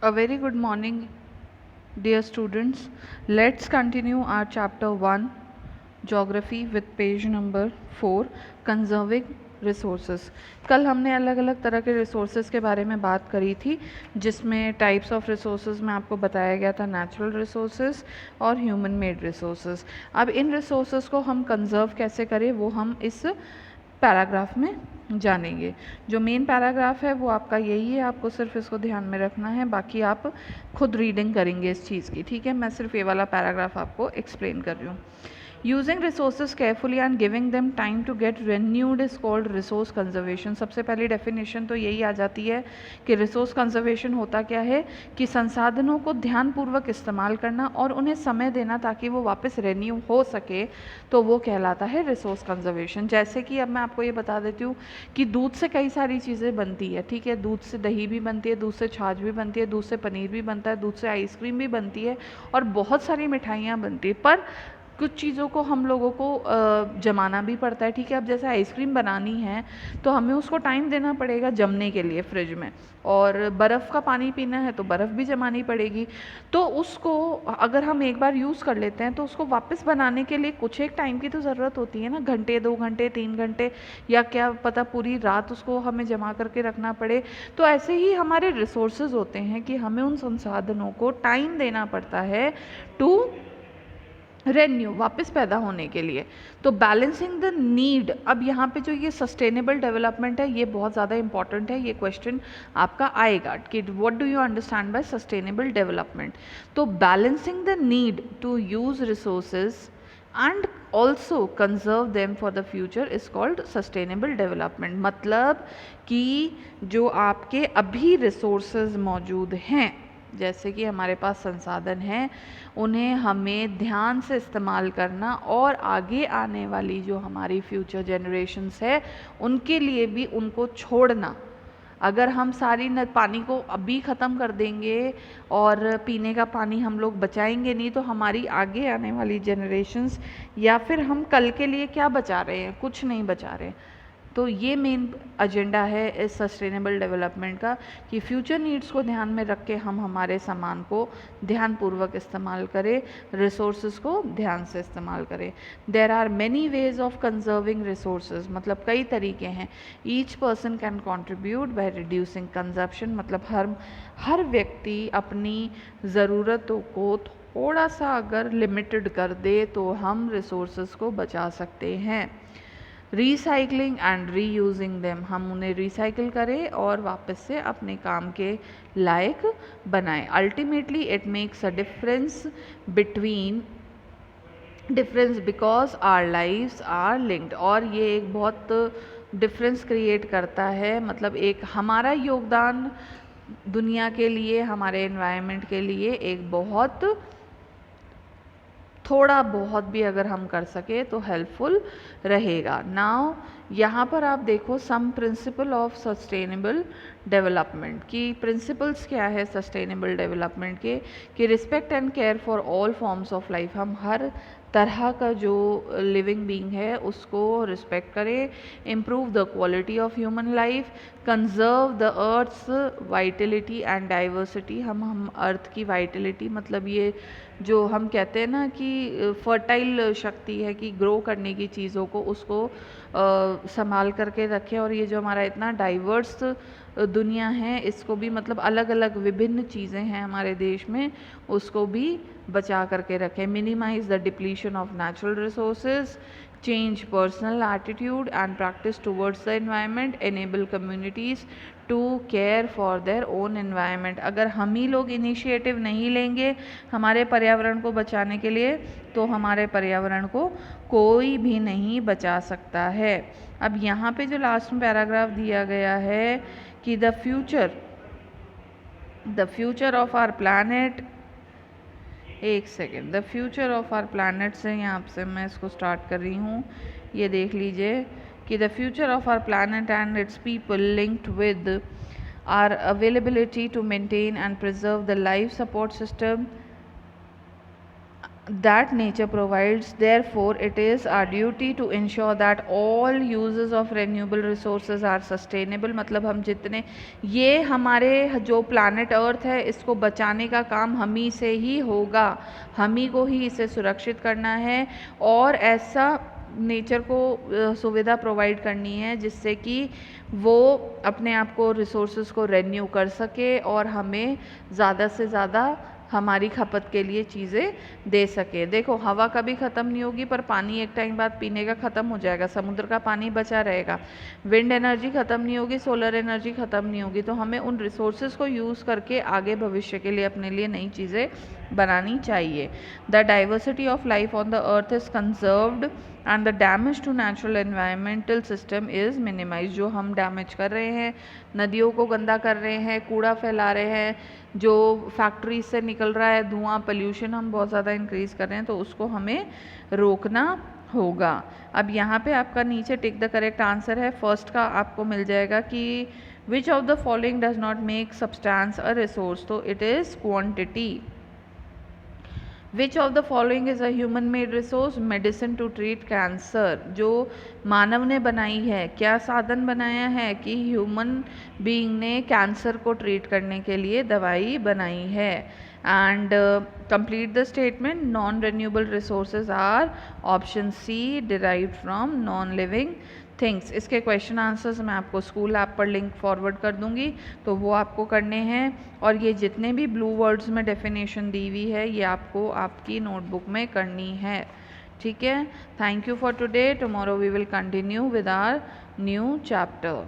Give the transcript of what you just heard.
A very good morning, dear students. Let's continue our chapter 1, Geography, with page number 4, Conserving Resources. कल हमने अलग अलग तरह के रिसोर्सेज के बारे में बात करी थी, जिसमें टाइप्स ऑफ रिसोर्सेज में आपको बताया गया था नेचुरल रिसोर्सेज और ह्यूमन मेड रिसोर्सेज। अब इन रिसोर्सेज को हम कंजर्व कैसे करें वो हम इस पैराग्राफ में जानेंगे। जो मेन पैराग्राफ है वो आपका यही है, आपको सिर्फ इसको ध्यान में रखना है, बाकी आप खुद रीडिंग करेंगे इस चीज़ की, ठीक है। मैं सिर्फ ये वाला पैराग्राफ आपको एक्सप्लेन कर रही हूँ। Using resources carefully and giving them time to get renewed is called resource conservation. सबसे पहली डेफिनेशन तो यही आ जाती है कि रिसोर्स कंजर्वेशन होता क्या है कि संसाधनों को ध्यानपूर्वक इस्तेमाल करना और उन्हें समय देना ताकि वो वापस रेन्यू हो सके, तो वो कहलाता है रिसोर्स कंजर्वेशन। जैसे कि अब मैं आपको ये बता देती हूँ कि दूध से कई सारी चीज़ें बनती है, ठीक है। दूध से दही भी बनती है, दूध से छाछ भी बनती है, दूध से पनीर भी बनता है, दूध से आइसक्रीम भी बनती है और बहुत सारी मिठाइयाँ बनती है। पर कुछ चीज़ों को हम लोगों को जमाना भी पड़ता है, ठीक है। अब जैसे आइसक्रीम बनानी है तो हमें उसको टाइम देना पड़ेगा जमने के लिए फ्रिज में, और बर्फ़ का पानी पीना है तो बर्फ़ भी जमानी पड़ेगी। तो उसको अगर हम एक बार यूज़ कर लेते हैं तो उसको वापस बनाने के लिए कुछ एक टाइम की तो ज़रूरत होती है ना, घंटे 2 घंटे 3 घंटे, या क्या पता पूरी रात उसको हमें जमा करके रखना पड़े। तो ऐसे ही हमारे रिसोर्सेज होते हैं कि हमें उन संसाधनों को टाइम देना पड़ता है टू रेन्यू, वापस पैदा होने के लिए। तो बैलेंसिंग द नीड, अब यहाँ पे जो ये सस्टेनेबल डेवलपमेंट है ये बहुत ज़्यादा इंपॉर्टेंट है। ये क्वेश्चन आपका आएगा कि what do you understand by sustainable development. तो balancing the need to use resources and also conserve them for the future is called sustainable development. मतलब कि जो आपके अभी रिसोर्सेज मौजूद हैं, जैसे कि हमारे पास संसाधन हैं, उन्हें हमें ध्यान से इस्तेमाल करना और आगे आने वाली जो हमारी फ्यूचर जनरेशन्स है उनके लिए भी उनको छोड़ना। अगर हम सारी पानी को अभी ख़त्म कर देंगे और पीने का पानी हम लोग बचाएंगे नहीं, तो हमारी आगे आने वाली जनरेशन्स या फिर हम कल के लिए क्या बचा रहे हैं, कुछ नहीं बचा रहे। तो ये मेन एजेंडा है इस सस्टेनेबल डेवलपमेंट का कि फ्यूचर नीड्स को ध्यान में रख के हम हमारे सामान को ध्यानपूर्वक इस्तेमाल करें, रिसोर्सेज को ध्यान से इस्तेमाल करें। There are many ways of conserving resources, मतलब कई तरीके हैं। Each person can contribute by reducing consumption, मतलब हर व्यक्ति अपनी ज़रूरतों को थोड़ा सा अगर लिमिटेड कर दे तो हम रिसोर्सेज को बचा सकते हैं। रिसाइकलिंग एंड रीयूजिंग देम, हम उन्हें रिसाइकिल करें और वापस से अपने काम के लायक बनाएं। Ultimately it makes a difference because our lives are linked, और ये एक बहुत डिफरेंस क्रिएट करता है। मतलब एक हमारा योगदान दुनिया के लिए, हमारे एनवायरनमेंट के लिए एक बहुत थोड़ा बहुत भी अगर हम कर सके तो हेल्पफुल रहेगा। नाउ यहाँ पर आप देखो सम प्रिंसिपल ऑफ सस्टेनेबल डेवलपमेंट की प्रिंसिपल्स क्या है सस्टेनेबल डेवलपमेंट के, कि respect and care for all forms of life, हम हर तरह का जो लिविंग बीइंग है उसको रिस्पेक्ट करें। Improve the quality of human life, conserve the earth's vitality and diversity, हम अर्थ की वाइटलिटी, मतलब ये जो हम कहते हैं ना कि फर्टाइल शक्ति है कि ग्रो करने की चीज़ों को, उसको संभाल करके रखें। और ये जो हमारा इतना डाइवर्स दुनिया है इसको भी, मतलब अलग अलग विभिन्न चीज़ें हैं हमारे देश में, उसको भी बचा करके रखें। Minimize the depletion of natural resources, change personal attitude and practice towards the environment, enable communities to care for their own environment। अगर हम ही लोग इनिशिएटिव नहीं लेंगे हमारे पर्यावरण को बचाने के लिए तो हमारे पर्यावरण को कोई भी नहीं बचा सकता है। अब यहाँ पे जो लास्ट में पैराग्राफ दिया गया है कि the future of our planet, एक second, the future of our planet से यहाँ से मैं इसको स्टार्ट कर रही हूँ। ये देख लीजिए कि the future of our planet and its people linked with our availability to maintain and preserve the life support system, that nature provides. Therefore it is our duty to ensure that all uses of renewable resources are sustainable. मतलब हम जितने ये हमारे जो planet अर्थ है इसको बचाने का काम हम ही से ही होगा, हम ही को ही इसे सुरक्षित करना है और ऐसा नेचर को सुविधा प्रोवाइड करनी है जिससे कि वो अपने आप को रिसोर्सेज को रेन्यू कर सके और हमें ज़्यादा से ज़्यादा हमारी खपत के लिए चीज़ें दे सके। देखो हवा कभी ख़त्म नहीं होगी पर पानी एक टाइम बाद पीने का ख़त्म हो जाएगा, समुद्र का पानी बचा रहेगा। विंड एनर्जी ख़त्म नहीं होगी, सोलर एनर्जी ख़त्म नहीं होगी। तो हमें उन रिसोर्सेज को यूज़ करके आगे भविष्य के लिए अपने लिए नई चीज़ें बनानी चाहिए। The diversity of life on the earth is conserved and the damage to natural environmental system is minimize. जो हम डैमेज कर रहे हैं, नदियों को गंदा कर रहे हैं, कूड़ा फैला रहे हैं, जो फैक्ट्री से निकल रहा है धुआं, पोल्यूशन हम बहुत ज़्यादा इंक्रीज़ कर रहे हैं, तो उसको हमें रोकना होगा। अब यहाँ पे आपका नीचे टिक द करेक्ट आंसर है। फर्स्ट का आपको मिल जाएगा कि which of the following does not make substance a resource, तो it is quantity. Which of the following is a human made resource, medicine to treat cancer. जो मानव ने बनाई है, क्या साधन बनाया है कि ह्यूमन बीइंग ने कैंसर को ट्रीट करने के लिए दवाई बनाई है। And complete the statement, non renewable resources are option C derived from non living things. इसके क्वेश्चन आंसर्स मैं आपको स्कूल ऐप पर लिंक फॉरवर्ड कर दूंगी, तो वो आपको करने हैं। और ये जितने भी ब्लू वर्ड्स में डेफिनेशन दी हुई है ये आपको आपकी नोटबुक में करनी है, ठीक है। Thank you for today. Tomorrow we will continue with our new chapter.